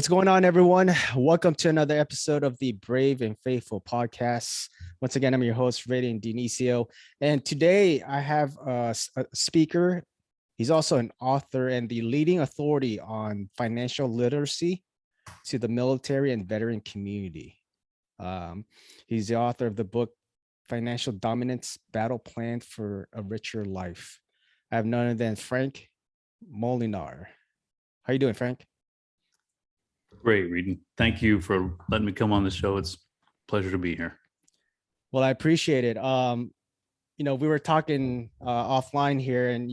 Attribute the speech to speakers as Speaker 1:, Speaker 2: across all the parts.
Speaker 1: What's going on, everyone? Welcome to another episode of the Brave and Faithful podcast. Once again, I'm your host, Raiden Dinicio. And today I have a speaker. He's also an author and the leading authority on financial literacy to the military and veteran community. He's the author of the book, Financial Dominance Battle Plan for a Richer Life. I have none other than Frank Molinar. How you doing, Frank?
Speaker 2: Great, Reading. Thank you for letting me come on the show. It's a pleasure to be here.
Speaker 1: Well, I appreciate it. We were talking offline here, and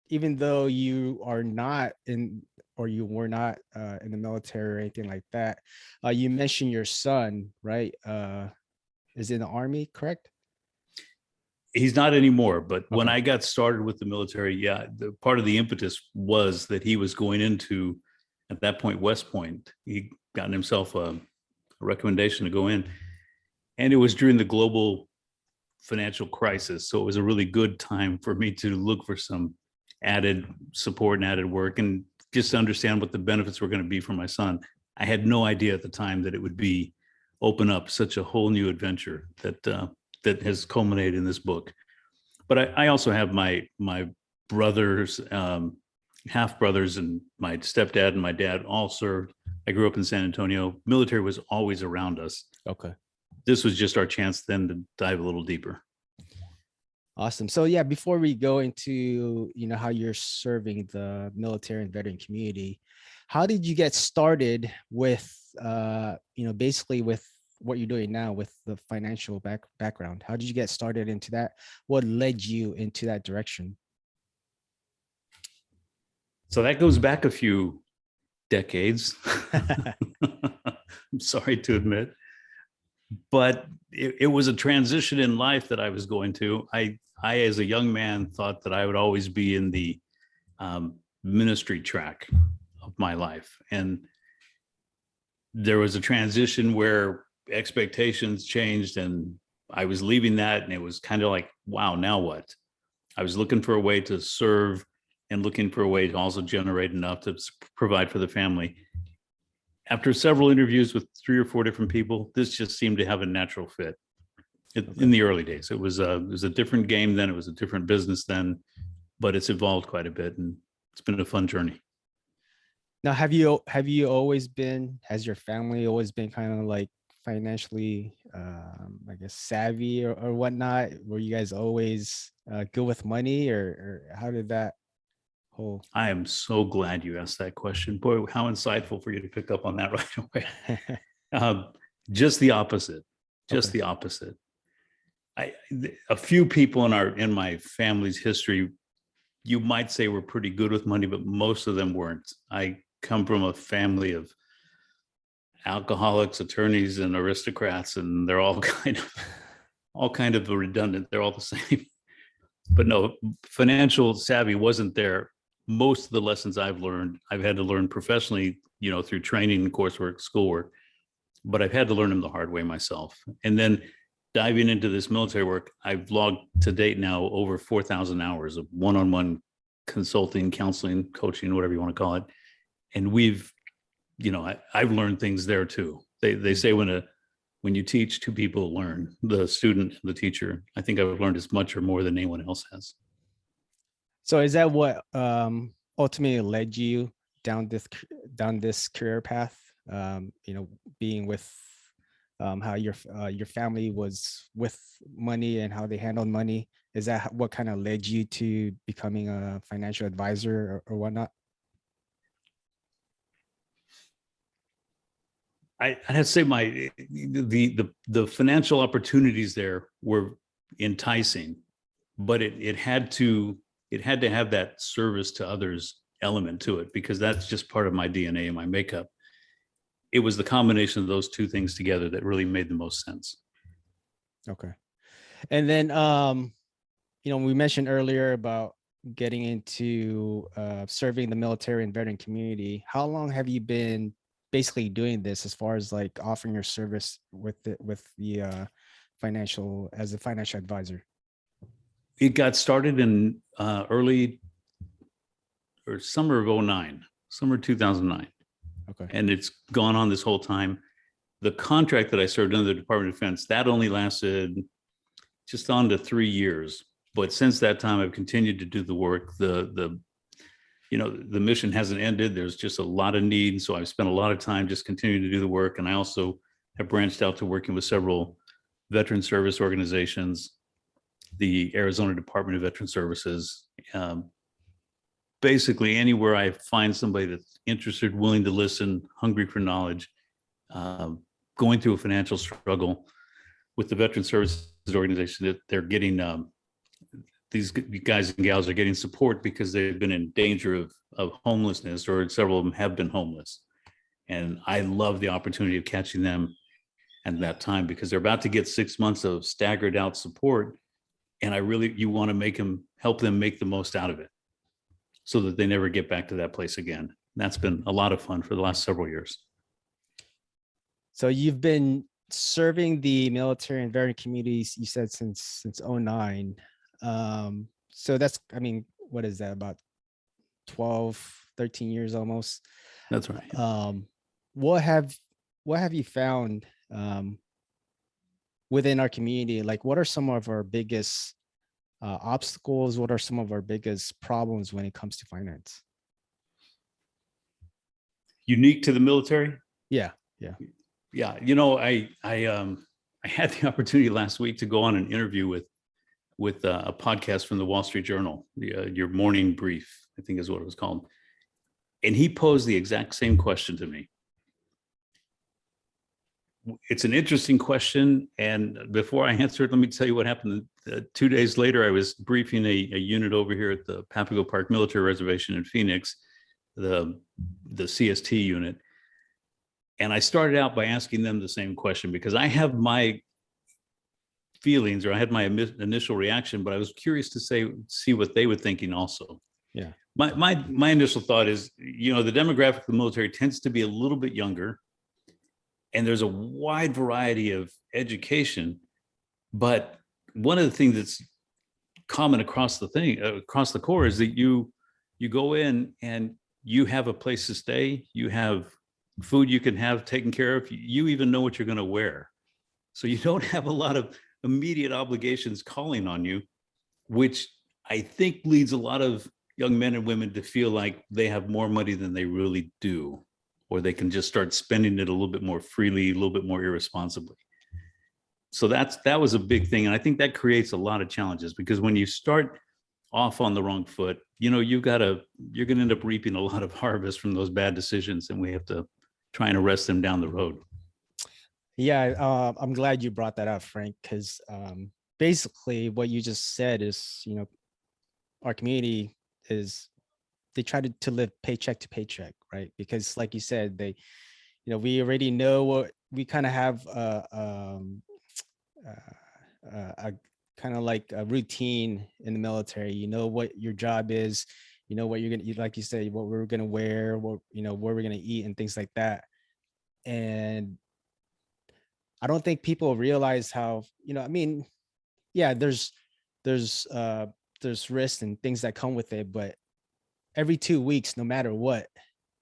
Speaker 1: even though you are not in, or you were not in the military or anything like that, you mentioned your son, right? Is in the Army, correct?
Speaker 2: He's not anymore, but when
Speaker 1: Okay.
Speaker 2: I got started with the military, the part of the impetus was that he was going into, at that point, West Point. He'd gotten himself a recommendation to go in, and it was during the global financial crisis. So it was a really good time for me to look for some added support and added work and just to understand what the benefits were going to be for my son. I had no idea at the time that it would be open up such a whole new adventure that has culminated in this book. But I also have my brothers, half brothers, and my stepdad and my dad all served. I grew up in San Antonio. Military was always around us.
Speaker 1: Okay.
Speaker 2: This was just our chance then to dive a little deeper.
Speaker 1: Awesome. So yeah, before we go into how you're serving the military and veteran community, how did you get started with basically with what you're doing now with the financial background? How did you get started into that? What led you into that direction?
Speaker 2: So that goes back a few decades. I'm sorry to admit, but it was a transition in life that I was going to. I, as a young man, thought that I would always be in the ministry track of my life. And there was a transition where expectations changed, and I was leaving that, and it was kind of like, wow, now what? I was looking for a way to serve and looking for a way to also generate enough to provide for the family. After several interviews with 3 or 4 different people, this just seemed to have a natural fit. In the early days, it was a different game then. It was a different business then, but it's evolved quite a bit, and it's been a fun journey.
Speaker 1: Now, has your family always been kind of like financially, I guess, savvy or whatnot? Were you guys always good with money, or how did that whole?
Speaker 2: I am so glad you asked that question. Boy, how insightful for you to pick up on that right away. Just the opposite. Just
Speaker 1: Okay.
Speaker 2: the opposite. A few people in my family's history, you might say, were pretty good with money, but most of them weren't. I come from a family of alcoholics, attorneys, and aristocrats, and they're all kind of redundant. They're all the same. But no, financial savvy wasn't there. Most of the lessons I've learned, I've had to learn professionally, through training, coursework, schoolwork, but I've had to learn them the hard way myself. And then diving into this military work, I've logged to date now over 4,000 hours of one-on-one consulting, counseling, coaching, whatever you want to call it. And I've learned things there too. They say when you teach, 2 people learn, the student and the teacher. I think I've learned as much or more than anyone else has.
Speaker 1: So is that what ultimately led you down this career path? Being with how your family was with money and how they handled money. Is that what kind of led you to becoming a financial advisor or whatnot?
Speaker 2: I'd have to say the financial opportunities there were enticing, but it had to have that service to others element to it, because that's just part of my DNA and my makeup. It was the combination of those 2 things together that really made the most sense.
Speaker 1: Okay. And then we mentioned earlier about getting into serving the military and veteran community. How long have you been basically doing this, as far as like offering your service with the financial, as a financial advisor?
Speaker 2: It got started in early or summer of 2009.
Speaker 1: Okay.
Speaker 2: and it's gone on this whole time. The contract that I served under the Department of Defense, that only lasted just on to 3 years. But since that time, I've continued to do the work. The mission hasn't ended. There's just a lot of need. So I've spent a lot of time just continuing to do the work. And I also have branched out to working with several veteran service organizations, the Arizona Department of Veteran Services. Basically, anywhere I find somebody that's interested, willing to listen, hungry for knowledge, going through a financial struggle with the Veteran Services Organization, that they're getting these guys and gals are getting support because they've been in danger of homelessness, or several of them have been homeless. And I love the opportunity of catching them at that time, because they're about to get 6 months of staggered out support. And you want to help them make the most out of it so that they never get back to that place again. That's been a lot of fun for the last several years.
Speaker 1: So you've been serving the military and veteran communities, you said, since 09. So that's, I mean, what is that, about 12, 13 years almost?
Speaker 2: That's right.
Speaker 1: What have you found within our community? Like, what are some of our biggest obstacles? What are some of our biggest problems when it comes to finance?
Speaker 2: Unique to the military?
Speaker 1: Yeah.
Speaker 2: I had the opportunity last week to go on an interview with a podcast from the Wall Street Journal, your morning brief, I think is what it was called. And he posed the exact same question to me. It's an interesting question. And before I answer it, let me tell you what happened. 2 days later, I was briefing a unit over here at the Papago Park Military Reservation in Phoenix, the CST unit. And I started out by asking them the same question, because I have my feelings, or I had my initial reaction, but I was curious to see what they were thinking also.
Speaker 1: Yeah.
Speaker 2: My initial thought is, the demographic of the military tends to be a little bit younger, and there's a wide variety of education. But one of the things that's common across the Corps is that you go in and you have a place to stay, you have food you can have taken care of, you even know what you're going to wear. So you don't have a lot of immediate obligations calling on you, which I think leads a lot of young men and women to feel like they have more money than they really do, or they can just start spending it a little bit more freely, a little bit more irresponsibly. So that was a big thing. And I think that creates a lot of challenges, because when you start off on the wrong foot, you're going to end up reaping a lot of harvest from those bad decisions, and we have to try and arrest them down the road.
Speaker 1: Yeah, I'm glad you brought that up, Frank, because basically what you just said is, our community they try to live paycheck to paycheck, right? Because like you said, we already know what we kind of have a kind of like a routine in the military. You know what your job is, what you're gonna, like you said, what we're gonna wear, what where we're gonna eat and things like that. And I don't think people realize how, I mean, yeah, there's risks and things that come with it, but every 2 weeks, no matter what,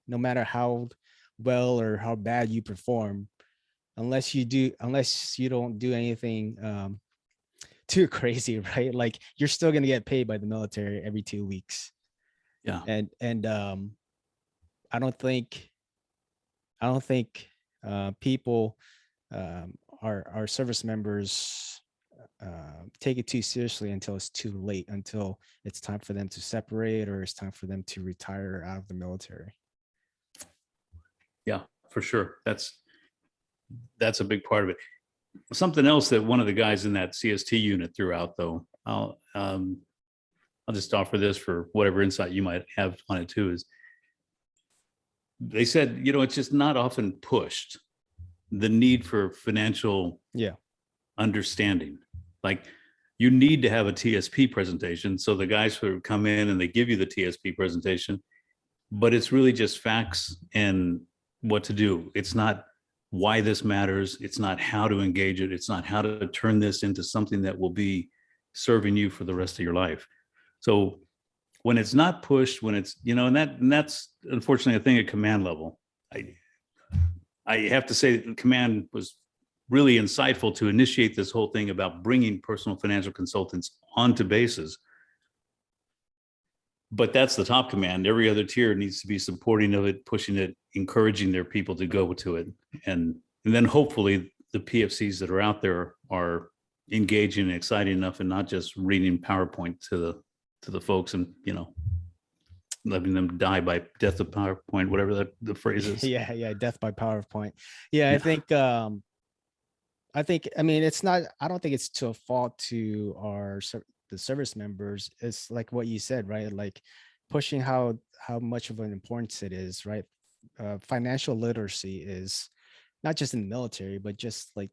Speaker 1: no matter how well or how bad you perform, unless you don't do anything too crazy, right? Like, you're still gonna get paid by the military every 2 weeks.
Speaker 2: Yeah.
Speaker 1: And I don't think people, our service members, take it too seriously until it's too late, until it's time for them to separate, or it's time for them to retire out of the military.
Speaker 2: Yeah, for sure. That's a big part of it. Something else that one of the guys in that CST unit threw out, though, I'll just offer this for whatever insight you might have on it too, is they said, it's just not often pushed, the need for financial understanding. Like, you need to have a TSP presentation. So the guys who come in and they give you the TSP presentation, but it's really just facts and what to do. It's not why this matters. It's not how to engage it. It's not how to turn this into something that will be serving you for the rest of your life. So when it's not pushed, when it's, and that's unfortunately a thing at command level. I I have to say that the command was really insightful to initiate this whole thing about bringing personal financial consultants onto bases. But that's the top command. Every other tier needs to be supporting of it, pushing it, encouraging their people to go to it. And then hopefully the PFCs that are out there are engaging and exciting enough and not just reading PowerPoint to the folks and, letting them die by death of PowerPoint, whatever the phrase is.
Speaker 1: Yeah, death by PowerPoint. Yeah,
Speaker 2: Yeah.
Speaker 1: I mean, it's not, I don't think it's to a fault to the service members. It's like what you said, right? Like pushing how much of an importance it is, right? Financial literacy is not just in the military, but just like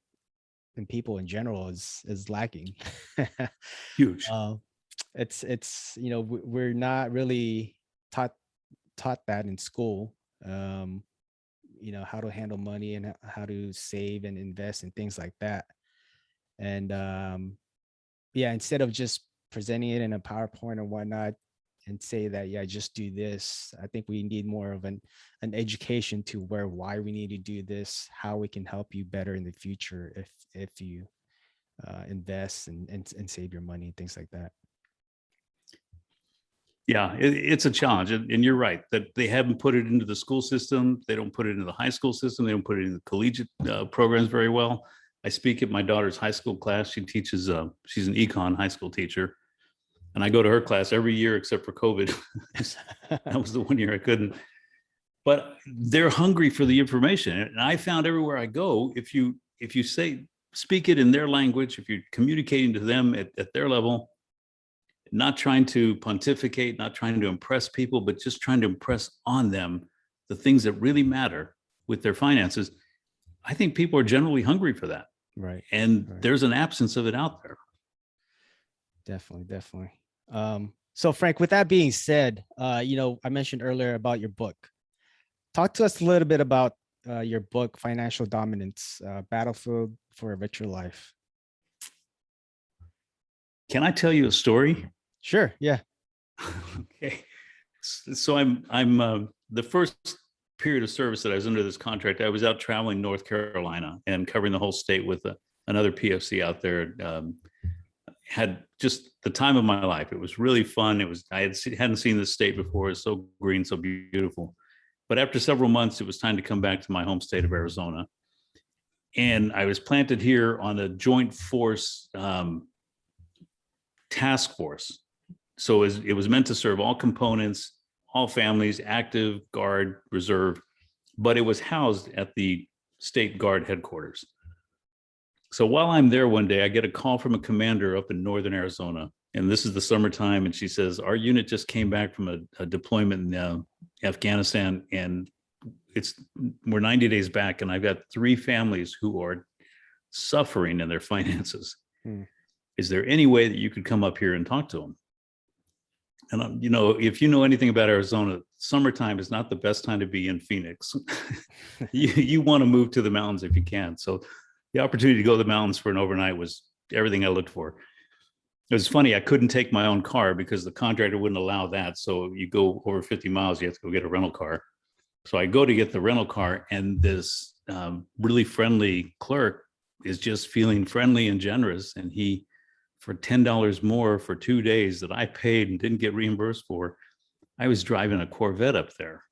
Speaker 1: in people in general is lacking.
Speaker 2: Huge.
Speaker 1: uh, it's we're not really taught that in school. um how to handle money and how to save and invest and things like that. And yeah, instead of just presenting it in a PowerPoint or whatnot and say that, yeah, just do this, I think we need more of an education to why we need to do this, how we can help you better in the future if you invest and save your money and things like that.
Speaker 2: Yeah, it's a challenge. And you're right that they haven't put it into the school system. They don't put it into the high school system. They don't put it in the collegiate programs very well. I speak at my daughter's high school class. She teaches, she's an econ high school teacher. And I go to her class every year except for COVID. That was the one year I couldn't. But they're hungry for the information. And I found everywhere I go, if you speak it in their language, if you're communicating to them at their level, not trying to pontificate, not trying to impress people, but just trying to impress on them the things that really matter with their finances, I think people are generally hungry for that.
Speaker 1: Right.
Speaker 2: And
Speaker 1: Right.
Speaker 2: there's an absence of it out there.
Speaker 1: Definitely. So Frank, with that being said, I mentioned earlier about your book. Talk to us a little bit about your book, Financial Dominance, Battlefield for a Richer Life.
Speaker 2: Can I tell you a story?
Speaker 1: Sure. Yeah.
Speaker 2: Okay. So I'm the first period of service that I was under this contract, I was out traveling North Carolina and covering the whole state with another PFC out there. Had just the time of my life. It was really fun. Hadn't seen this state before. It's so green, so beautiful. But after several months, it was time to come back to my home state of Arizona. And I was planted here on a joint force task force. So it was meant to serve all components, all families, active, guard, reserve, but it was housed at the state guard headquarters. So while I'm there one day, I get a call from a commander up in northern Arizona, and this is the summertime, and she says, our unit just came back from a deployment in Afghanistan, and we're 90 days back, and I've got 3 families who are suffering in their finances. Is there any way that you could come up here and talk to them? And if you know anything about Arizona, summertime is not the best time to be in Phoenix. you want to move to the mountains if you can. So the opportunity to go to the mountains for an overnight was everything I looked for. It was funny, I couldn't take my own car because the contractor wouldn't allow that. So you go over 50 miles, you have to go get a rental car. So I go to get the rental car, and this really friendly clerk is just feeling friendly and generous. And he, for $10 more for 2 days that I paid and didn't get reimbursed for, I was driving a Corvette up there.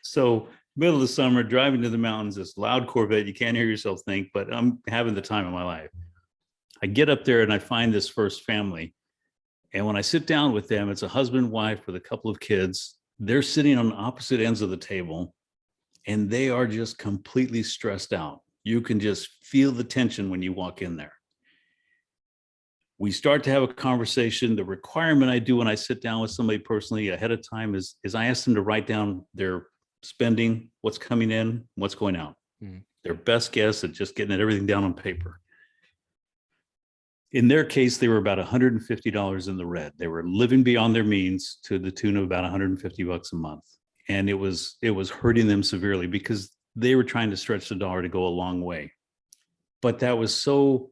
Speaker 2: So middle of the summer, driving to the mountains, this loud Corvette, you can't hear yourself think, but I'm having the time of my life. I get up there and I find this first family. And when I sit down with them, it's a husband, wife with a couple of kids. They're sitting on opposite ends of the table, and they are just completely stressed out. You can just feel the tension when you walk in there. We start to have a conversation. The requirement I do when I sit down with somebody personally ahead of time is I ask them to write down their spending, what's coming in, what's going out. Their best guess at just getting everything down on paper. In their case, they were about $150 in the red. They were living beyond their means to the tune of about $150 a month. And it was hurting them severely because they were trying to stretch the dollar to go a long way. But that was so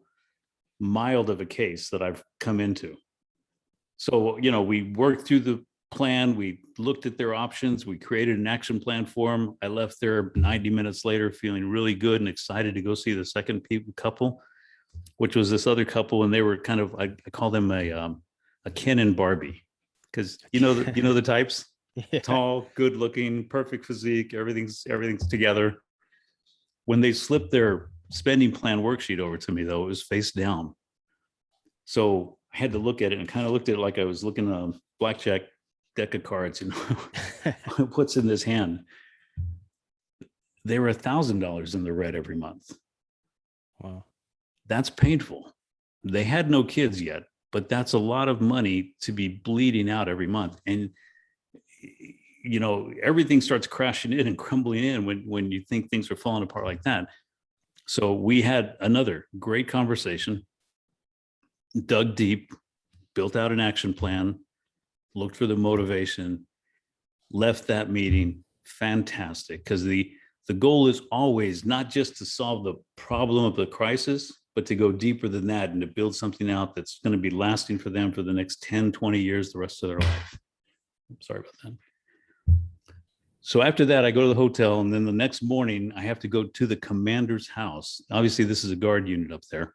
Speaker 2: mild of a case that I've come into. So, we worked through plan. We looked at their options. We created an action plan for them. I left there 90 minutes later feeling really good and excited to go see the second couple, which was this other couple. And they were kind of, I call them a Ken and Barbie, because you know the types.
Speaker 1: Yeah.
Speaker 2: Tall, good looking, perfect physique, everything's together. When they slipped their spending plan worksheet over to me, though, it was face down. So I had to look at it and kind of looked at it like I was looking at a blackjack deck of cards, what's in this hand. They were $1,000 in the red every month.
Speaker 1: Wow.
Speaker 2: That's painful. They had no kids yet, but that's a lot of money to be bleeding out every month. And everything starts crashing in and crumbling in when you think things are falling apart like that. So we had another great conversation, dug deep, built out an action plan, looked for the motivation, left that meeting fantastic, because the goal is always not just to solve the problem of the crisis, but to go deeper than that and to build something out that's going to be lasting for them for the next 10, 20 years, the rest of their life. I'm sorry about that. So after that, I go to the hotel, and then the next morning I have to go to the commander's house. Obviously, this is a guard unit up there.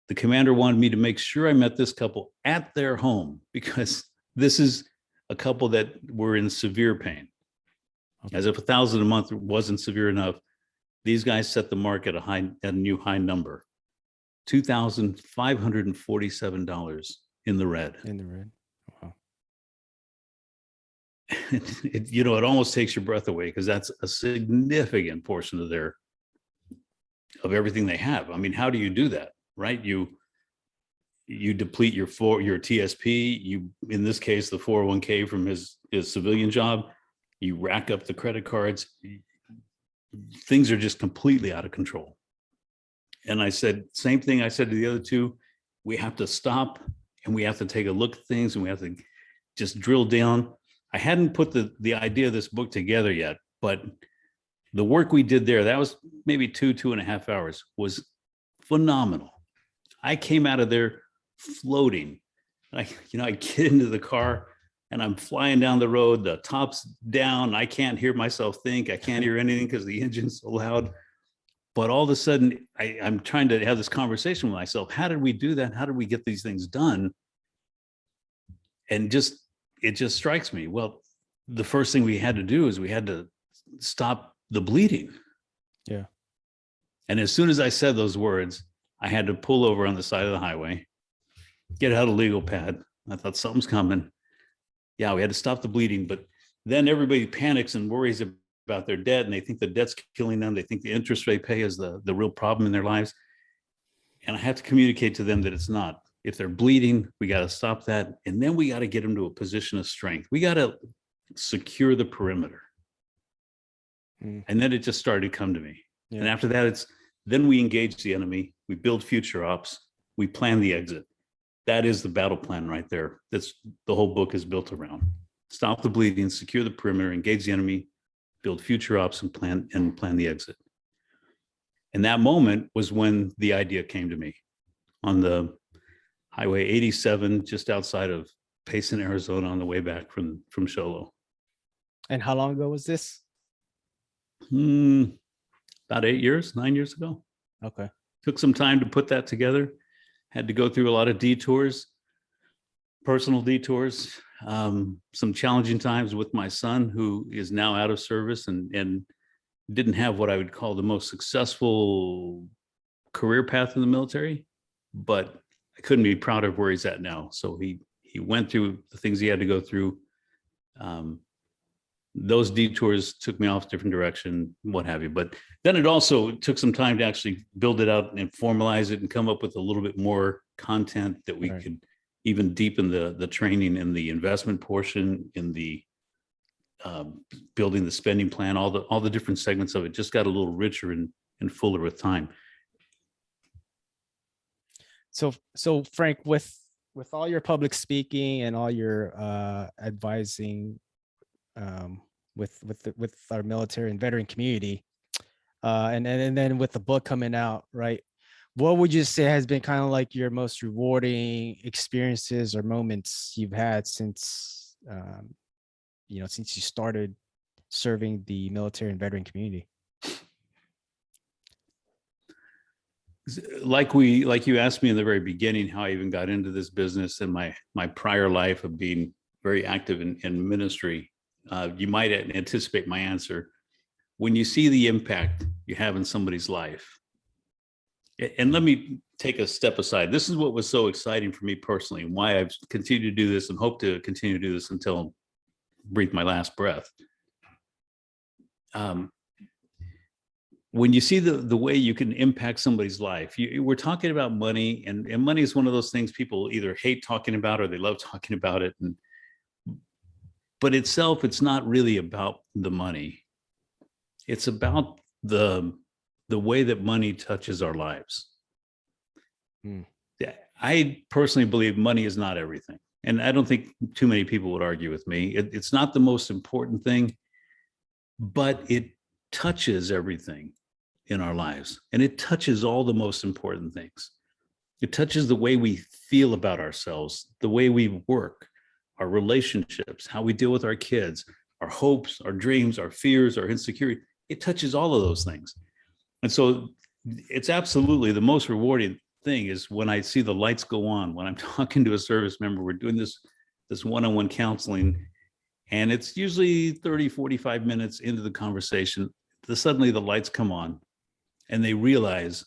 Speaker 2: The commander wanted me to make sure I met this couple at their home, because this is a couple that were in severe pain. As if $1,000 a month wasn't severe enough, these guys set the mark at a new high number, $2,547 in the red.
Speaker 1: In the red. Wow.
Speaker 2: It almost takes your breath away, because that's a significant portion of everything they have. I mean, how do you do that, right? You deplete your TSP, in this case, the 401k from his civilian job, you rack up the credit cards. Things are just completely out of control. And I said, same thing I said to the other two, we have to stop and we have to take a look at things, and we have to just drill down. I hadn't put the idea of this book together yet, but the work we did there, that was maybe 2.5 hours, was phenomenal. I came out of there floating. I get into the car and I'm flying down the road, the top's down. I can't hear myself think. I can't hear anything because the engine's so loud. But all of a sudden, I'm trying to have this conversation with myself. How did we do that? How did we get these things done? And it just strikes me. Well, the first thing we had to do is we had to stop the bleeding.
Speaker 1: Yeah.
Speaker 2: And as soon as I said those words, I had to pull over on the side of the highway, get out a legal pad. I thought something's coming. Yeah, we had to stop the bleeding. But then everybody panics and worries about their debt, and they think the debt's killing them. They think the interest they pay is the real problem in their lives. And I have to communicate to them that it's not. If they're bleeding, we got to stop that. And then we got to get them to a position of strength. We got to secure the perimeter. And then it just started to come to me. Yeah. And after that, then we engage the enemy. We build future ops. We plan the exit. That is the battle plan right there. That's the whole book is built around. Stop the bleeding, secure the perimeter, engage the enemy, build future ops, and plan the exit. And that moment was when the idea came to me on the Highway 87, just outside of Payson, Arizona, on the way back from Sholo.
Speaker 1: And how long ago was this?
Speaker 2: About 9 years ago.
Speaker 1: Okay.
Speaker 2: Took some time to put that together. Had to go through a lot of detours, personal detours, some challenging times with my son, who is now out of service and didn't have what I would call the most successful career path in the military, but I couldn't be proud of where he's at now. So he went through the things he had to go through. Those detours took me off a different direction, what have you. But then it also took some time to actually build it out and formalize it and come up with a little bit more content that we could even deepen the training in the investment portion, in the building the spending plan, all the different segments of it just got a little richer and fuller with time.
Speaker 1: So Frank, with all your public speaking and all your advising with our military and veteran community, and then with the book coming out, right? What would you say has been kind of like your most rewarding experiences or moments you've had since since you started serving the military and veteran community?
Speaker 2: Like you asked me in the very beginning how I even got into this business and my prior life of being very active in ministry. You might anticipate my answer. When you see the impact you have in somebody's life, and let me take a step aside. This is what was so exciting for me personally, and why I've continued to do this and hope to continue to do this until I breathe my last breath. When you see the way you can impact somebody's life, we're talking about money, and money is one of those things people either hate talking about or they love talking about it. But itself, it's not really about the money. It's about the way that money touches our lives. I personally believe money is not everything. And I don't think too many people would argue with me. It's not the most important thing, but it touches everything in our lives. And it touches all the most important things. It touches the way we feel about ourselves, the way we work, our relationships, how we deal with our kids, our hopes, our dreams, our fears, our insecurity. It touches all of those things. And so it's absolutely the most rewarding thing is when I see the lights go on, when I'm talking to a service member, we're doing this one-on-one counseling, and it's usually 30, 45 minutes into the conversation, suddenly the lights come on and they realize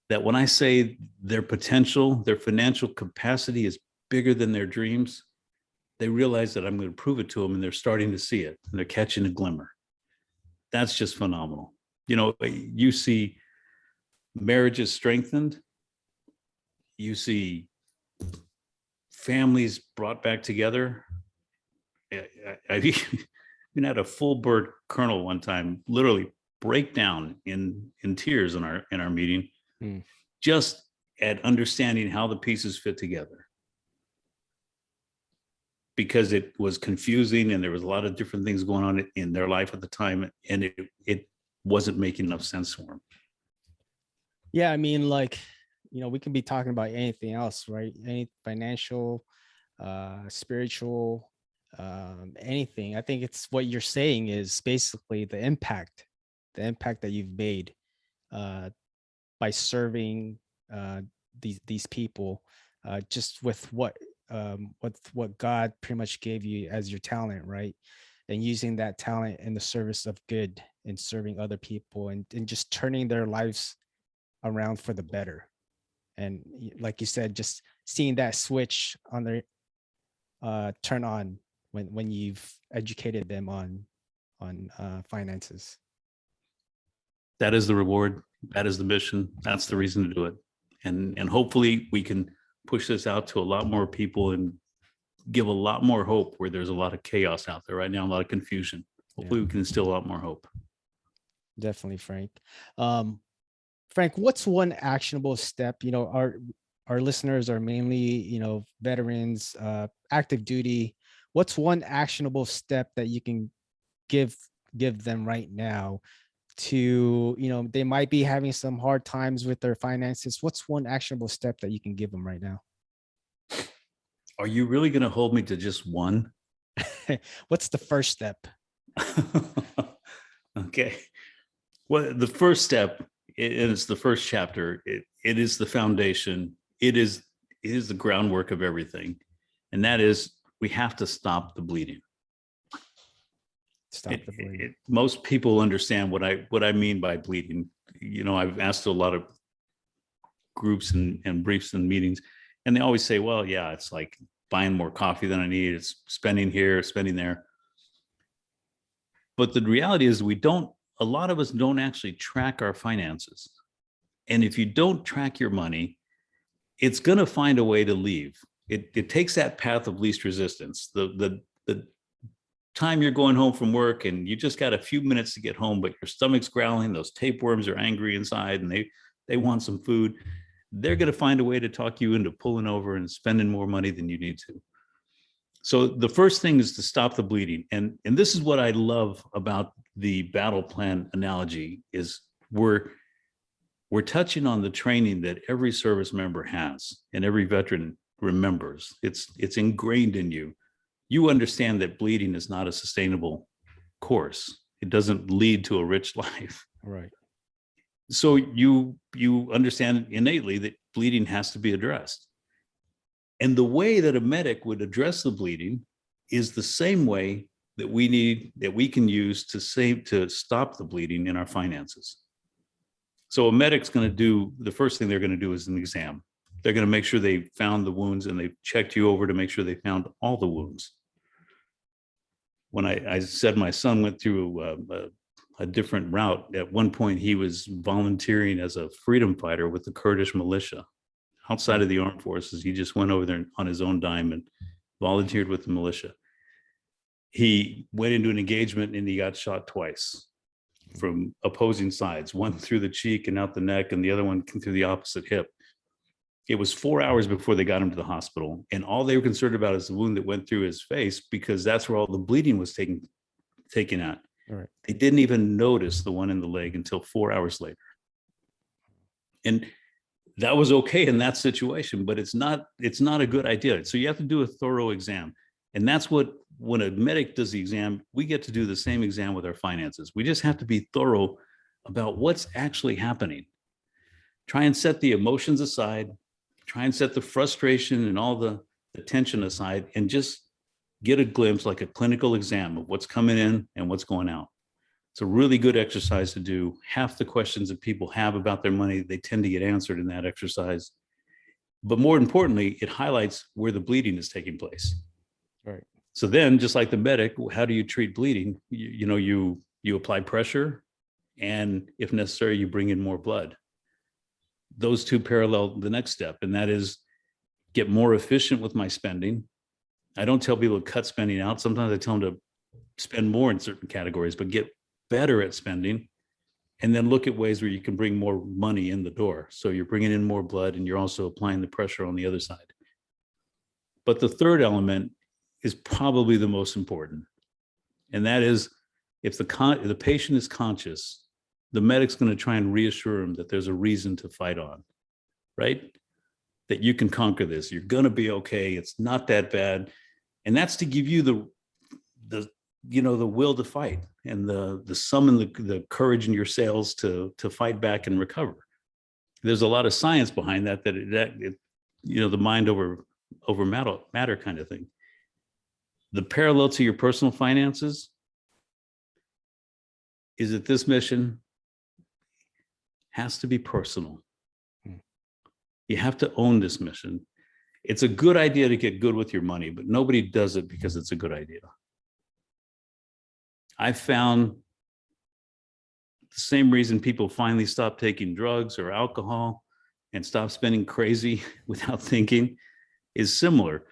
Speaker 2: that when I say their potential, their financial capacity is bigger than their dreams, they realize that I'm going to prove it to them, and they're starting to see it and they're catching a glimmer. That's just phenomenal. You see marriages strengthened. You see families brought back together. I've even had a full bird colonel one time literally break down in tears in our meeting, just at understanding how the pieces fit together, because it was confusing and there was a lot of different things going on in their life at the time, and it wasn't making enough sense for them.
Speaker 1: Yeah, I mean, we can be talking about anything else, right? Any financial, spiritual, anything. I think it's what you're saying is basically the impact that you've made by serving these people, just with what God pretty much gave you as your talent, right? And using that talent in the service of good and serving other people, and just turning their lives around for the better. And like you said, just seeing that switch on their turn on when you've educated them on finances.
Speaker 2: That is the reward. That is the mission. That's the reason to do it. And hopefully we can push this out to a lot more people and give a lot more hope where there's a lot of chaos out there right now, a lot of confusion. Hopefully we can instill a lot more hope.
Speaker 1: Definitely, Frank. Frank, what's one actionable step? Our listeners are mainly, veterans, active duty. What's one actionable step that you can give them right now to, they might be having some hard times with their finances? What's one actionable step that you can give them right now?
Speaker 2: Are you really going to hold me to just one?
Speaker 1: What's the first step?
Speaker 2: Okay. Well, the first step, and it's the first chapter, it is the foundation. It is the groundwork of everything. And that is, we have to stop the bleeding.
Speaker 1: Stop the bleeding.
Speaker 2: Most people understand what I mean by bleeding. I've asked a lot of groups and briefs and meetings, and they always say, well, yeah, it's like buying more coffee than I need. It's spending here, spending there. But the reality is a lot of us don't actually track our finances. And if you don't track your money, it's going to find a way to leave. It takes that path of least resistance. The time you're going home from work and you just got a few minutes to get home, but your stomach's growling, those tapeworms are angry inside, and they want some food. They're going to find a way to talk you into pulling over and spending more money than you need to. So the first thing is to stop the bleeding. And this is what I love about the battle plan analogy is we're touching on the training that every service member has and every veteran remembers. It's ingrained in you. you understand that bleeding is not a sustainable course. It doesn't lead to a rich life.
Speaker 1: Right.
Speaker 2: So you understand innately that bleeding has to be addressed. And the way that a medic would address the bleeding is the same way that we can use to stop the bleeding in our finances. So a medic's going to do, the first thing they're going to do is an exam. They're going to make sure they found the wounds, and they've checked you over to make sure they found all the wounds. When I said my son went through a different route, at one point he was volunteering as a freedom fighter with the Kurdish militia outside of the armed forces. He just went over there on his own dime and volunteered with the militia. He went into an engagement and he got shot twice from opposing sides, one through the cheek and out the neck, and the other one through the opposite hip. It was 4 hours before they got him to the hospital. And all they were concerned about is the wound that went through his face, because that's where all the bleeding was taken out.
Speaker 1: Right.
Speaker 2: They didn't even notice the one in the leg until 4 hours later. And that was okay in that situation, but it's not a good idea. So you have to do a thorough exam. And that's what, when a medic does the exam, we get to do the same exam with our finances. We just have to be thorough about what's actually happening. Try and set the emotions aside, try and set the frustration and all the tension aside, and just get a glimpse, like a clinical exam, of what's coming in and what's going out. It's a really good exercise to do. Half the questions that people have about their money, they tend to get answered in that exercise. But more importantly, it highlights where the bleeding is taking place.
Speaker 1: Right.
Speaker 2: So then, just like the medic, how do you treat bleeding? You apply pressure, and if necessary, you bring in more blood. Those two parallel the next step, and that is get more efficient with my spending. I don't tell people to cut spending out. Sometimes I tell them to spend more in certain categories, but get better at spending, and then look at ways where you can bring more money in the door. So you're bringing in more blood, and you're also applying the pressure on the other side. But the third element is probably the most important. And that is, if the patient is conscious, the medic's going to try and reassure him that there's a reason to fight on, right? That you can conquer this. You're going to be okay. It's not that bad. And that's to give you the will to fight, and the summon the courage in your sails to fight back and recover. There's a lot of science behind that the mind over matter kind of thing. The parallel to your personal finances is that this mission has to be personal. You have to own this mission. It's a good idea to get good with your money, but nobody does it because it's a good idea. I found the same reason people finally stop taking drugs or alcohol and stop spending crazy without thinking is similar.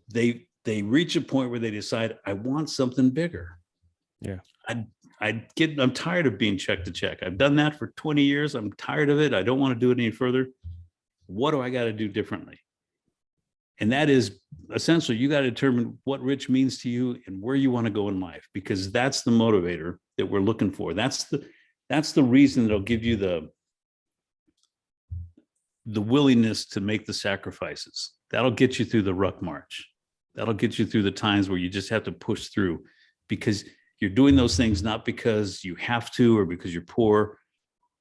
Speaker 2: They reach a point where they decide, I want something bigger.
Speaker 1: Yeah.
Speaker 2: I'm tired of being check to check. I've done that for 20 years. I'm tired of it. I don't want to do it any further. What do I got to do differently? And that is essentially, you got to determine what rich means to you and where you want to go in life, because that's the motivator that we're looking for. That's the reason that'll give you the willingness to make the sacrifices. That'll get you through the ruck march. That'll get you through the times where you just have to push through, because you're doing those things not because you have to or because you're poor,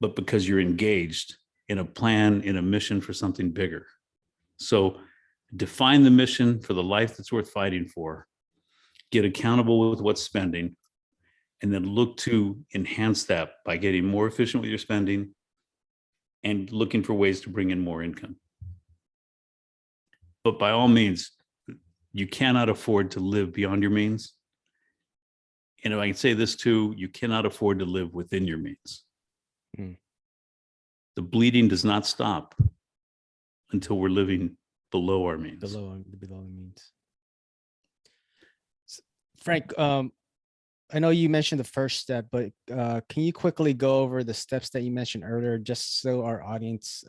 Speaker 2: but because you're engaged in a plan, in a mission for something bigger. So define the mission for the life that's worth fighting for, get accountable with what's spending, and then look to enhance that by getting more efficient with your spending and looking for ways to bring in more income. But by all means, you cannot afford to live beyond your means. And if I can say this too, you cannot afford to live within your means. The bleeding does not stop until we're living below our means.
Speaker 1: Below the means. Frank, I know you mentioned the first step, but can you quickly go over the steps that you mentioned earlier, just so our audience,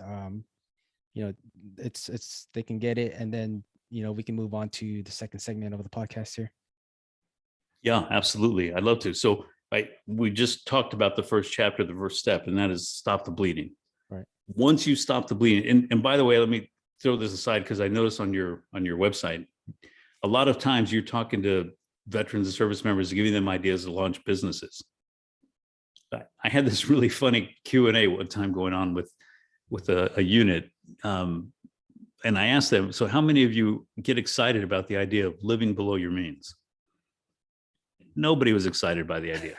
Speaker 1: it's they can get it, and then we can move on to the second segment of the podcast here.
Speaker 2: Yeah, absolutely. I'd love to. So we just talked about the first chapter, the first step, and that is stop the bleeding.
Speaker 1: Right.
Speaker 2: Once you stop the bleeding, and by the way, let me throw this aside, because I noticed on your website, A lot of times you're talking to veterans and service members, giving them ideas to launch businesses. I had this really funny Q&A one time going on with a unit. And I asked them, so how many of you get excited about the idea of living below your means? Nobody was excited by the idea.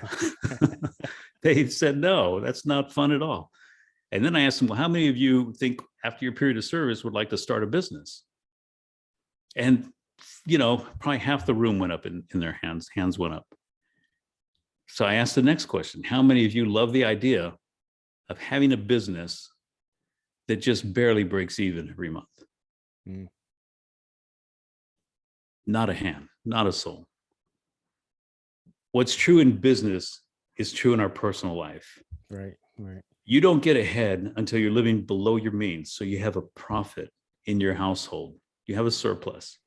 Speaker 2: They said, no, that's not fun at all. And then I asked them, well, how many of you think after your period of service would like to start a business? And, probably half the room went up in their hands went up. So I asked the next question, how many of you love the idea of having a business that just barely breaks even every month?
Speaker 1: Mm.
Speaker 2: Not a hand, not a soul. What's true in business is true in our personal life.
Speaker 1: Right.
Speaker 2: You don't get ahead until you're living below your means. So you have a profit in your household. You have a surplus.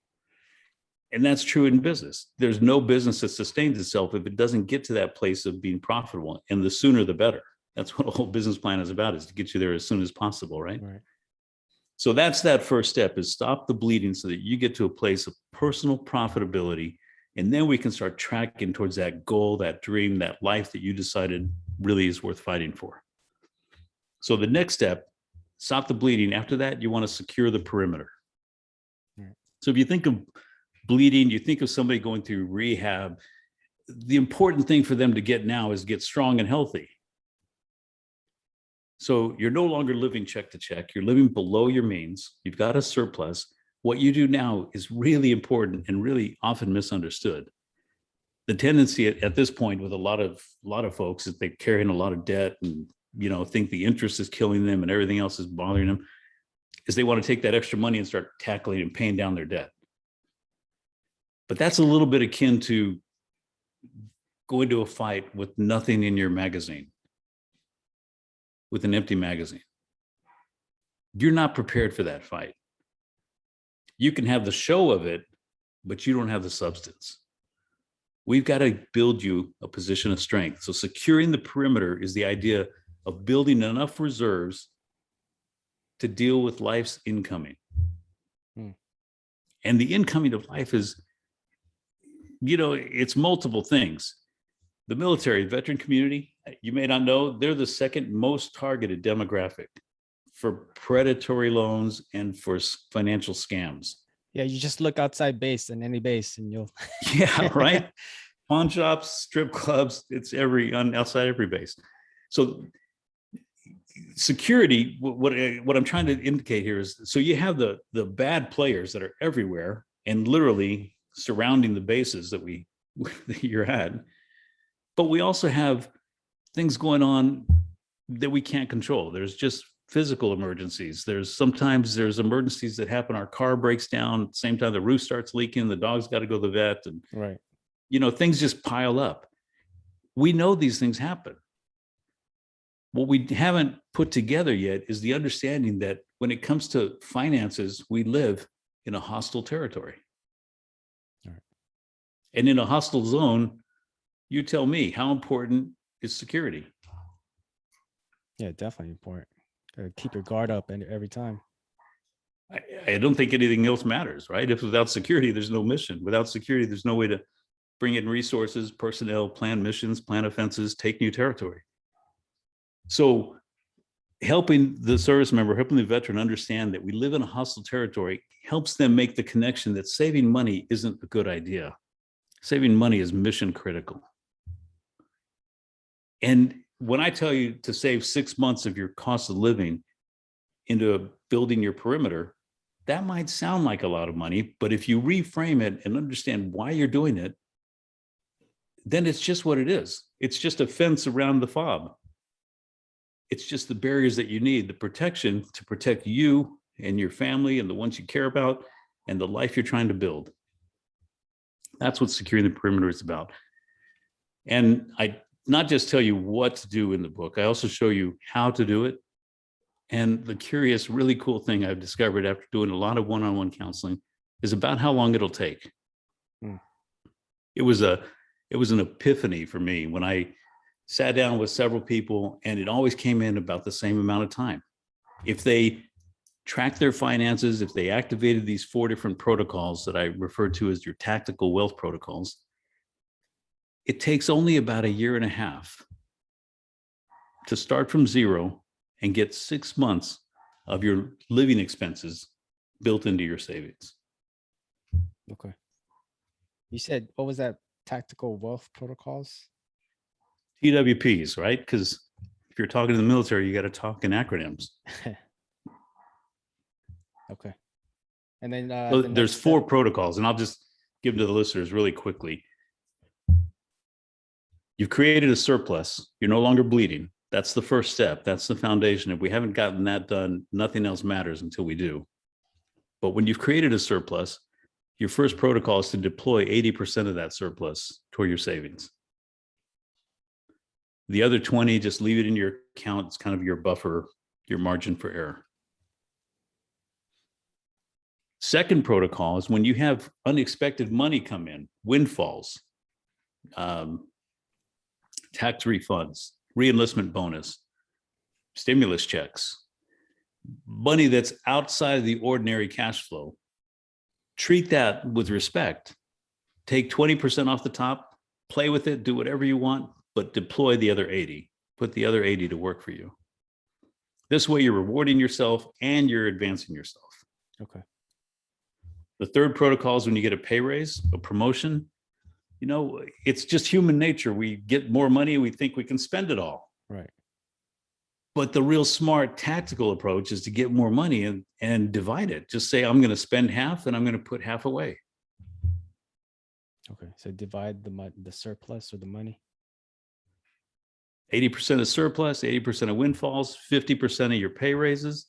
Speaker 2: And that's true in business. There's no business that sustains itself if it doesn't get to that place of being profitable. And the sooner, the better. That's what a whole business plan is about, is to get you there as soon as possible, right? So that's that first step, is stop the bleeding so that you get to a place of personal profitability. And then we can start tracking towards that goal, that dream, that life that you decided really is worth fighting for. So the next step, stop the bleeding. After that, you want to secure the perimeter.
Speaker 1: Right.
Speaker 2: So if you think of bleeding, you think of somebody going through rehab, the important thing for them to get now is get strong and healthy. So you're no longer living check to check. You're living below your means. You've got a surplus. What you do now is really important and really often misunderstood. The tendency at this point with a lot of folks is they're carrying a lot of debt and think the interest is killing them and everything else is bothering them, is they want to take that extra money and start tackling and paying down their debt. But that's a little bit akin to going to a fight with nothing in your magazine, with an empty magazine. You're not prepared for that fight. You can have the show of it, but you don't have the substance. We've got to build you a position of strength. So securing the perimeter is the idea of building enough reserves to deal with life's incoming. And the incoming of life is, it's multiple things. The military, veteran community, you may not know, they're the second most targeted demographic for predatory loans and for financial scams.
Speaker 1: Yeah, you just look outside base and any base and you'll.
Speaker 2: Yeah, right. Pawn shops, strip clubs, it's outside every base. So security, what I'm trying to indicate here is, so you have the bad players that are everywhere and literally surrounding the bases that you're at. But we also have things going on that we can't control. There's just physical emergencies. Sometimes there's emergencies that happen. Our car breaks down at the same time the roof starts leaking, the dog's got to go to the vet, and
Speaker 1: right.
Speaker 2: Things just pile up. We know these things happen. What we haven't put together yet is the understanding that when it comes to finances, we live in a hostile territory.
Speaker 1: Right.
Speaker 2: And in a hostile zone, you tell me, how important is security?
Speaker 1: Yeah, definitely important. Keep your guard up every time.
Speaker 2: I don't think anything else matters, right? If without security, there's no mission. Without security, there's no way to bring in resources, personnel, plan missions, plan offenses, take new territory. So helping the service member, helping the veteran understand that we live in a hostile territory helps them make the connection that saving money isn't a good idea. Saving money is mission critical. And when I tell you to save 6 months of your cost of living into building your perimeter, that might sound like a lot of money, but if you reframe it and understand why you're doing it, then it's just what it is. It's just a fence around the fob. It's just the barriers that you need, the protection to protect you and your family and the ones you care about and the life you're trying to build. That's what securing the perimeter is about. And I not just tell you what to do in the book, I also show you how to do it. And the curious, really cool thing I've discovered after doing a lot of one-on-one counseling is about how long it'll take. It was an epiphany for me when I sat down with several people, and it always came in about the same amount of time. If they track their finances. If they activated these 4 different protocols that I refer to as your tactical wealth protocols, it takes only about 1.5 years to start from zero and get 6 months of your living expenses built into your savings.
Speaker 1: Okay. You said, what was that? Tactical wealth protocols?
Speaker 2: TWPs, right? Because if you're talking to the military, you got to talk in acronyms.
Speaker 1: Okay. And then
Speaker 2: So
Speaker 1: the
Speaker 2: there's
Speaker 1: next
Speaker 2: 4
Speaker 1: step.
Speaker 2: protocols, and I'll just give them to the listeners really quickly. You've created a surplus. You're no longer bleeding. That's the first step. That's the foundation. If we haven't gotten that done, nothing else matters until we do. But when you've created a surplus, your first protocol is to deploy 80% of that surplus toward your savings. The other 20, just leave it in your account. It's kind of your buffer, your margin for error. Second protocol is when you have unexpected money come in, windfalls, tax refunds, reenlistment bonus, stimulus checks, money that's outside of the ordinary cash flow. Treat that with respect. Take 20% off the top, play with it, do whatever you want, but deploy the other 80. Put the other 80 to work for you. This way you're rewarding yourself and you're advancing yourself.
Speaker 1: Okay.
Speaker 2: The third protocol is when you get a pay raise, a promotion. You know, it's just human nature. We get more money, we think we can spend it all.
Speaker 1: Right.
Speaker 2: But the real smart tactical approach is to get more money and divide it. Just say, I'm going to spend half and I'm going to put half away.
Speaker 1: Okay. So divide the surplus or the money.
Speaker 2: 80% of surplus, 80% of windfalls, 50% of your pay raises.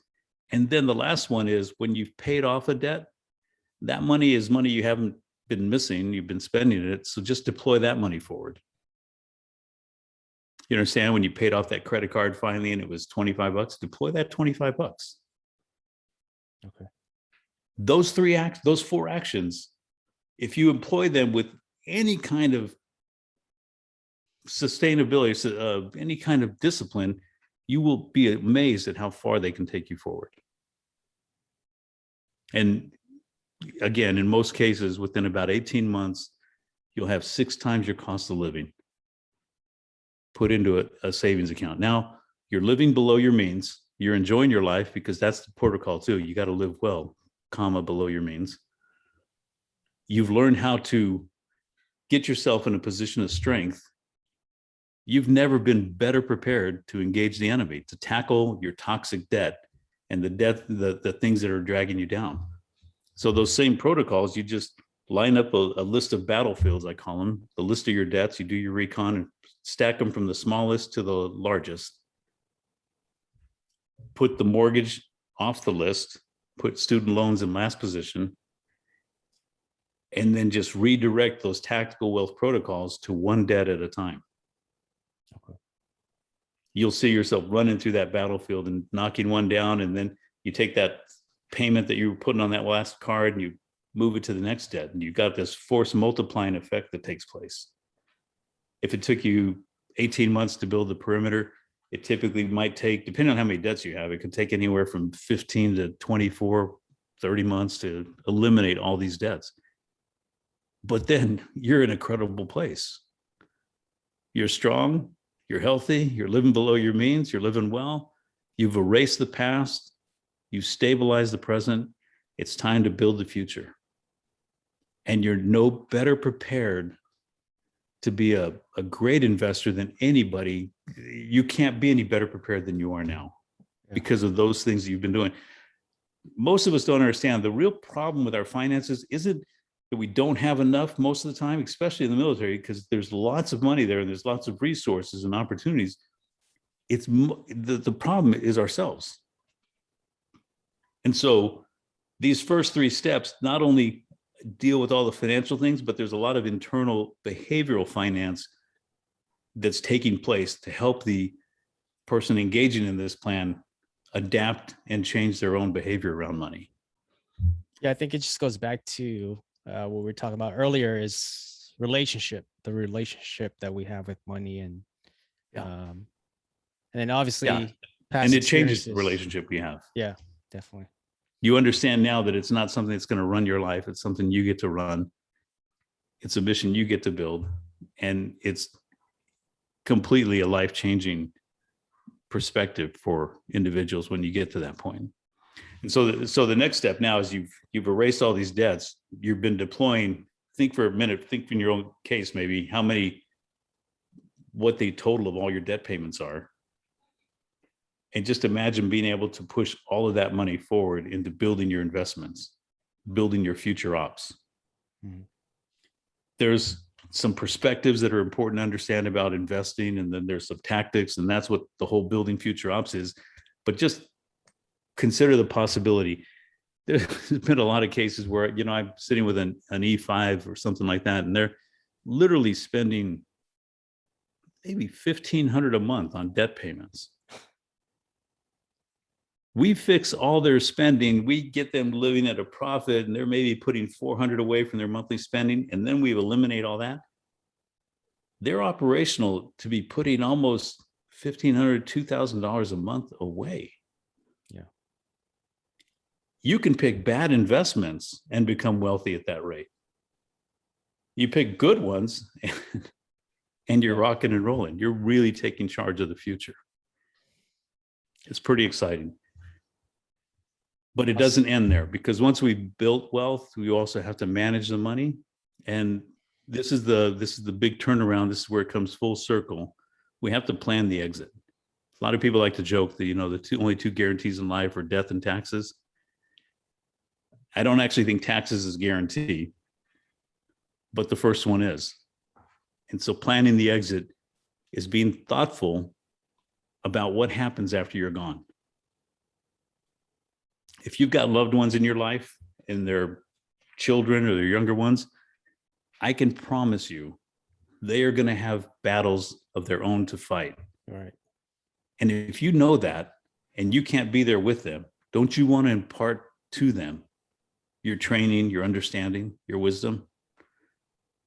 Speaker 2: And then the last one is when you've paid off a debt, that money is money you haven't been missing, you've been spending it. So just deploy that money forward. You understand, when you paid off that credit card finally and it was $25, deploy that $25.
Speaker 1: Okay.
Speaker 2: Those 4 actions, if you employ them with any kind of sustainability, any kind of discipline, you will be amazed at how far they can take you forward. And again, in most cases, within about 18 months, you'll have 6 times your cost of living put into a savings account. Now, you're living below your means. You're enjoying your life because that's the protocol too. You got to live well, below your means. You've learned how to get yourself in a position of strength. You've never been better prepared to engage the enemy, to tackle your toxic debt and the things that are dragging you down. So those same protocols, you just line up a list of battlefields, I call them, the list of your debts. You do your recon and stack them from the smallest to the largest. Put the mortgage off the list, put student loans in last position, and then just redirect those tactical wealth protocols to one debt at a time.
Speaker 1: Okay.
Speaker 2: You'll see yourself running through that battlefield and knocking one down, and then you take that payment that you were putting on that last card and you move it to the next debt, and you've got this force multiplying effect that takes place. If it took you 18 months to build the perimeter, it typically might take, depending on how many debts you have, it could take anywhere from 15 to 24, 30 months to eliminate all these debts. But then you're in a credible place. You're strong, you're healthy, you're living below your means, you're living well, you've erased the past, you've stabilized the present. It's time to build the future. And you're no better prepared to be a great investor than anybody. You can't be any better prepared than you are now because of those things that you've been doing. Most of us don't understand the real problem with our finances isn't that we don't have enough most of the time, especially in the military, because there's lots of money there and there's lots of resources and opportunities. It's the problem is ourselves. And so these first 3 steps not only deal with all the financial things, but there's a lot of internal behavioral finance that's taking place to help the person engaging in this plan adapt and change their own behavior around money.
Speaker 1: Yeah, I think it just goes back to what we were talking about earlier is the relationship that we have with money, and then obviously past
Speaker 2: and it changes the
Speaker 1: experiences.
Speaker 2: relationship we have.
Speaker 1: Yeah, definitely.
Speaker 2: You understand now that it's not something that's going to run your life. It's something you get to run. It's a mission you get to build. And it's completely a life-changing perspective for individuals when you get to that point. And so the next step now is you've erased all these debts. You've been deploying. Think for a minute, think in your own case, maybe what the total of all your debt payments are. And just imagine being able to push all of that money forward into building your investments, building your future ops. Mm-hmm. There's some perspectives that are important to understand about investing, and then there's some tactics, and that's what the whole building future ops is. But just consider the possibility. There's been a lot of cases where, I'm sitting with an E5 or something like that, and they're literally spending maybe $1,500 a month on debt payments. We fix all their spending. We get them living at a profit, and they're maybe putting $400 away from their monthly spending, and then we eliminate all that. They're operational to be putting almost $1,500, $2,000 a month away.
Speaker 1: Yeah.
Speaker 2: You can pick bad investments and become wealthy at that rate. You pick good ones and you're rocking and rolling. You're really taking charge of the future. It's pretty exciting. But it doesn't end there, because once we've built wealth, we also have to manage the money. And this is the big turnaround. This is where it comes full circle. We have to plan the exit. A lot of people like to joke that, the only two guarantees in life are death and taxes. I don't actually think taxes is guaranteed, but the first one is. And so planning the exit is being thoughtful about what happens after you're gone. If you've got loved ones in your life and they're children or they're younger ones, I can promise you they are going to have battles of their own to fight.
Speaker 1: Right.
Speaker 2: And if you know that and you can't be there with them, don't you want to impart to them your training, your understanding, your wisdom?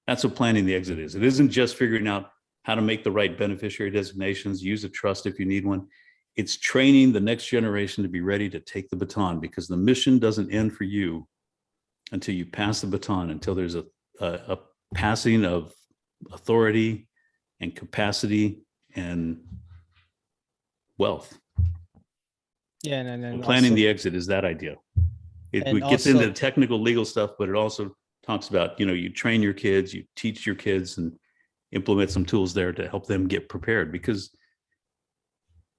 Speaker 2: That's what planning the exit is. It isn't just figuring out how to make the right beneficiary designations, use a trust if you need one. It's training the next generation to be ready to take the baton, because the mission doesn't end for you until you pass the baton, until there's a passing of authority and capacity and wealth.
Speaker 1: Yeah, and then
Speaker 2: planning
Speaker 1: also,
Speaker 2: the exit is that idea. It gets
Speaker 1: also,
Speaker 2: into the technical legal stuff, but it also talks about, you train your kids, you teach your kids, and implement some tools there to help them get prepared, because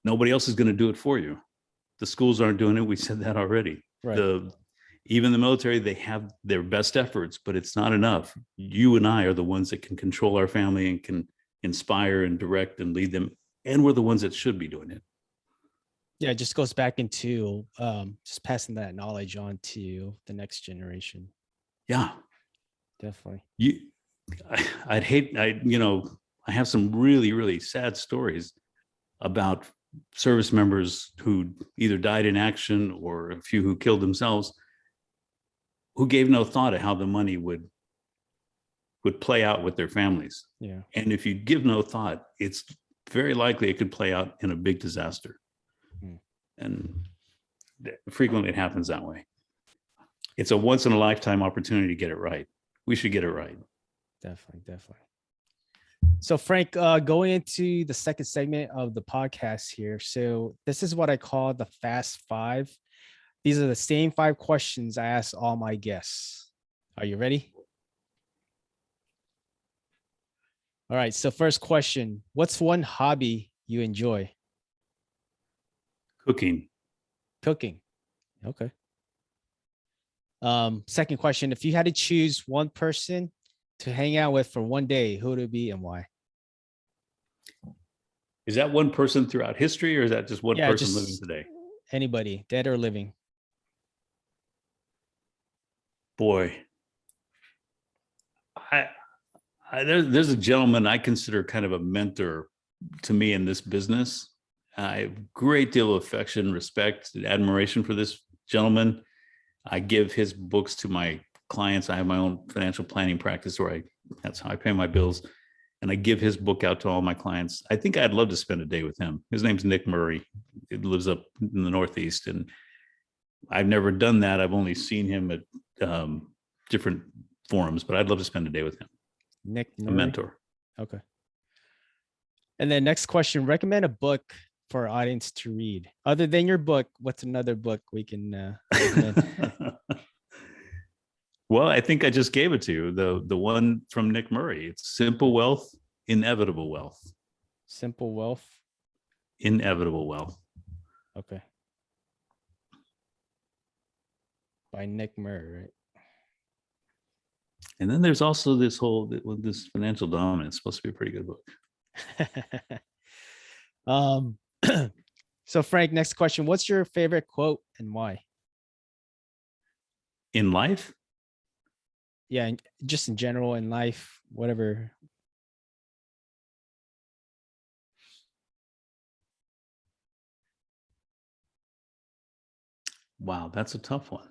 Speaker 2: nobody else is going to do it for you. The schools aren't doing it. We said that already.
Speaker 1: right.
Speaker 2: Even the military, they have their best efforts, but it's not enough. You and I are the ones that can control our family and can inspire and direct and lead them. And we're the ones that should be doing it.
Speaker 1: Yeah, it just goes back into just passing that knowledge on to the next generation.
Speaker 2: Yeah,
Speaker 1: definitely.
Speaker 2: I have some really, really sad stories about service members who either died in action or a few who killed themselves, who gave no thought of how the money would play out with their families.
Speaker 1: Yeah.
Speaker 2: And if you give no thought, it's very likely it could play out in a big disaster. And frequently it happens that way. It's a once in a lifetime opportunity to get it right. We should get it right.
Speaker 1: Definitely. So Frank, going into the second segment of the podcast here. So this is what I call the Fast Five. These are the same 5 questions I ask all my guests. Are you ready? All right. So first question, what's one hobby you enjoy?
Speaker 2: Cooking.
Speaker 1: Okay. Second question, if you had to choose one person to hang out with for one day, who would it be and why?
Speaker 2: Is that one person throughout history, or is that just one person living today?
Speaker 1: Anybody, dead or living.
Speaker 2: Boy, there's a gentleman I consider kind of a mentor to me in this business. I have a great deal of affection, respect, and admiration for this gentleman. I give his books to my clients. I have my own financial planning practice where that's how I pay my bills. And I give his book out to all my clients. I think I'd love to spend a day with him. His name's Nick Murray. He lives up in the Northeast. And I've never done that. I've only seen him at different forums, but I'd love to spend a day with him.
Speaker 1: Nick
Speaker 2: A
Speaker 1: Murray.
Speaker 2: mentor.
Speaker 1: Okay. And then next question, recommend a book for our audience to read. Other than your book, what's another book we can recommend?
Speaker 2: Well, I think I just gave it to you. The one from Nick Murray. It's Simple Wealth, Inevitable Wealth.
Speaker 1: Simple Wealth.
Speaker 2: Inevitable Wealth.
Speaker 1: Okay. By Nick Murray, right?
Speaker 2: And then there's also this Financial Dominance. It's supposed to be a pretty good book.
Speaker 1: So Frank, next question. What's your favorite quote and why?
Speaker 2: In life?
Speaker 1: Yeah, just in general in life, whatever.
Speaker 2: Wow, that's a tough one.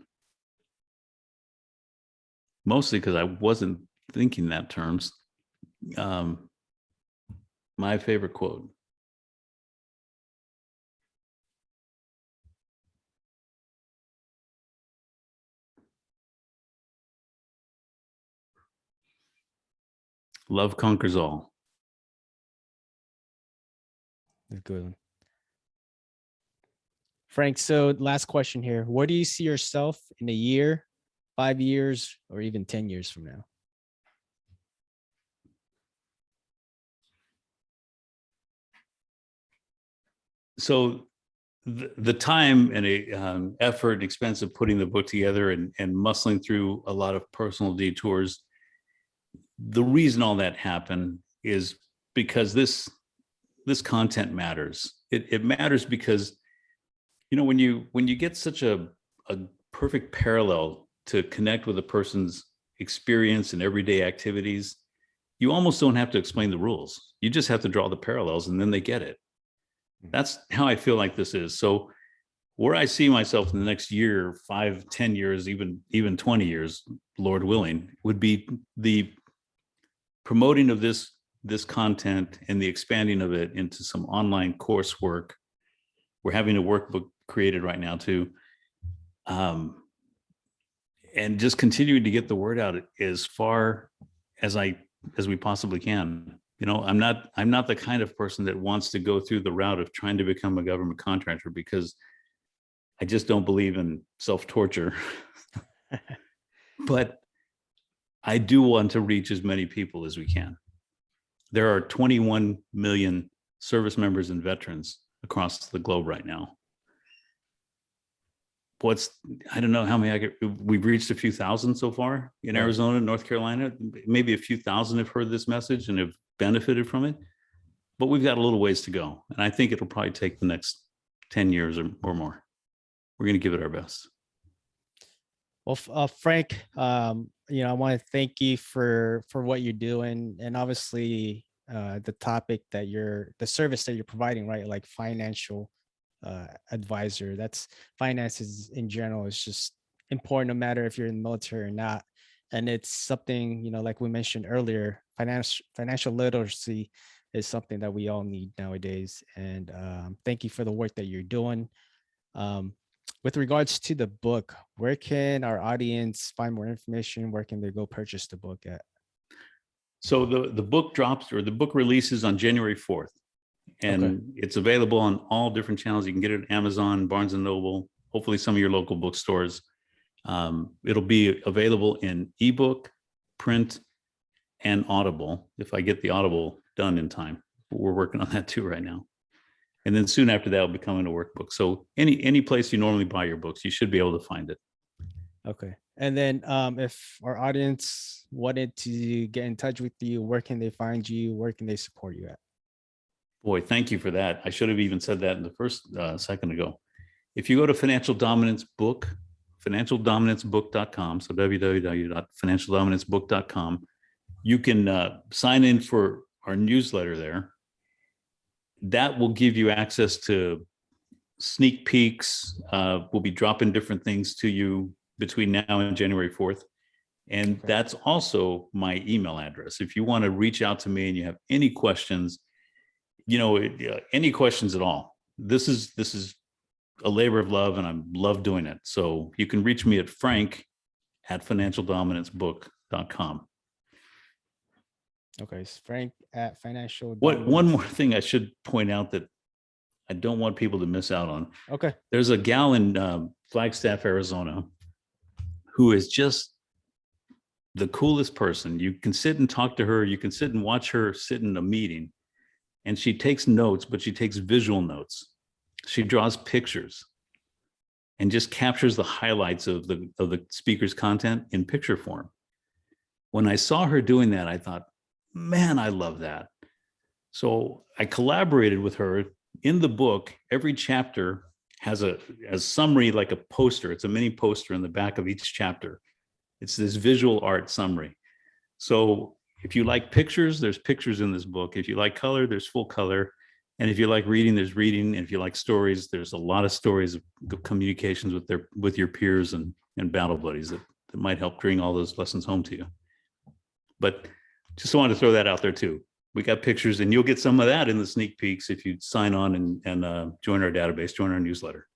Speaker 2: Mostly because I wasn't thinking that terms. My favorite quote. Love conquers all.
Speaker 1: That's a good one. Frank, so last question here. Where do you see yourself in a year, 5 years, or even 10 years from now?
Speaker 2: So the time and effort and expense of putting the book together and muscling through a lot of personal detours, the reason all that happened is because this content matters. It matters because, when you get such a perfect parallel to connect with a person's experience and everyday activities, you almost don't have to explain the rules. You just have to draw the parallels and then they get it. That's how I feel like this is. So where I see myself in the next year, 5, 10 years, even 20 years, Lord willing, would be the promoting of this content and the expanding of it into some online coursework. We're having a workbook created right now too. And just continuing to get the word out as far as we possibly can. I'm not the kind of person that wants to go through the route of trying to become a government contractor, because I just don't believe in self-torture. But I do want to reach as many people as we can. There are 21 million service members and veterans across the globe right now. I don't know how many we've reached a few thousand so far in Arizona, North Carolina. Maybe a few thousand have heard this message and have benefited from it, but we've got a little ways to go. And I think it'll probably take the next 10 years or more. We're going to give it our best.
Speaker 1: Well, Frank, I want to thank you for what you're doing, and obviously the topic that the service that you're providing, right? Like financial advisor. That's finances in general is just important, no matter if you're in the military or not. And it's something, like we mentioned earlier, financial literacy is something that we all need nowadays. And thank you for the work that you're doing. With regards to the book, where can our audience find more information? Where can they go purchase the book at?
Speaker 2: So the book drops, or the book releases on January 4th. And It's available on all different channels. You can get it at Amazon, Barnes and Noble, hopefully some of your local bookstores. It'll be available in ebook, print, and Audible, if I get the Audible done in time. We're working on that too right now. And then soon after that, it'll be coming to workbook. So any place you normally buy your books, you should be able to find it.
Speaker 1: Okay. And then if our audience wanted to get in touch with you, where can they find you? Where can they support you at?
Speaker 2: Boy, thank you for that. I should have even said that in the first second ago. If you go to Financial Dominance Book, financialdominancebook.com, so www.financialdominancebook.com, you can sign in for our newsletter there. That will give you access to sneak peeks. We'll be dropping different things to you between now and January 4th. And that's also my email address. If you want to reach out to me and you have any questions, any questions at all, this is a labor of love, and I love doing it. So you can reach me at frank@financialdominancebook.com.
Speaker 1: Okay, it's Frank at Financial
Speaker 2: One more
Speaker 1: Dominance.
Speaker 2: thing I should point out that I don't want people to miss out on.
Speaker 1: Okay.
Speaker 2: There's a gal in Flagstaff, Arizona, who is just the coolest person. You can sit and talk to her. You can sit and watch her sit in a meeting, and she takes notes, but she takes visual notes. She draws pictures and just captures the highlights of the speaker's content in picture form. When I saw her doing that, I thought, man, I love that. So I collaborated with her. In the book, every chapter has a summary, like a poster. It's a mini poster in the back of each chapter. It's this visual art summary. So if you like pictures, there's pictures in this book. If you like color, there's full color. And if you like reading, there's reading. And if you like stories, there's a lot of stories of communications with your peers and battle buddies that might help bring all those lessons home to you. But just wanted to throw that out there too. We got pictures, and you'll get some of that in the sneak peeks if you sign on and join our database, join our newsletter.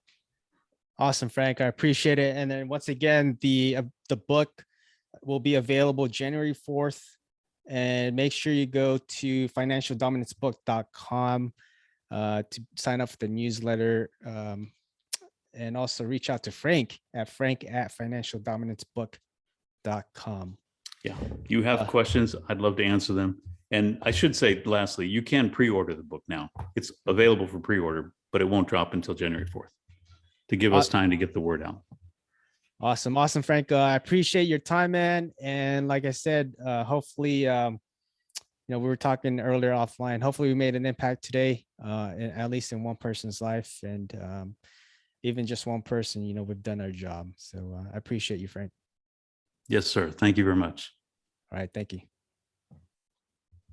Speaker 1: Awesome, Frank. I appreciate it. And then once again, the book will be available January 4th. And make sure you go to financialdominancebook.com to sign up for the newsletter. And also reach out to Frank at financialdominancebook.com.
Speaker 2: Yeah, if you have questions, I'd love to answer them. And I should say, lastly, you can pre-order the book now. It's available for pre-order, but it won't drop until January 4th to give us time to get the word out.
Speaker 1: Awesome. Awesome, Frank. I appreciate your time, man. And like I said, hopefully, we were talking earlier offline. Hopefully we made an impact today, at least in one person's life. And even just one person, we've done our job. So I appreciate you, Frank.
Speaker 2: Yes, sir. Thank you very much.
Speaker 1: All right. Thank you.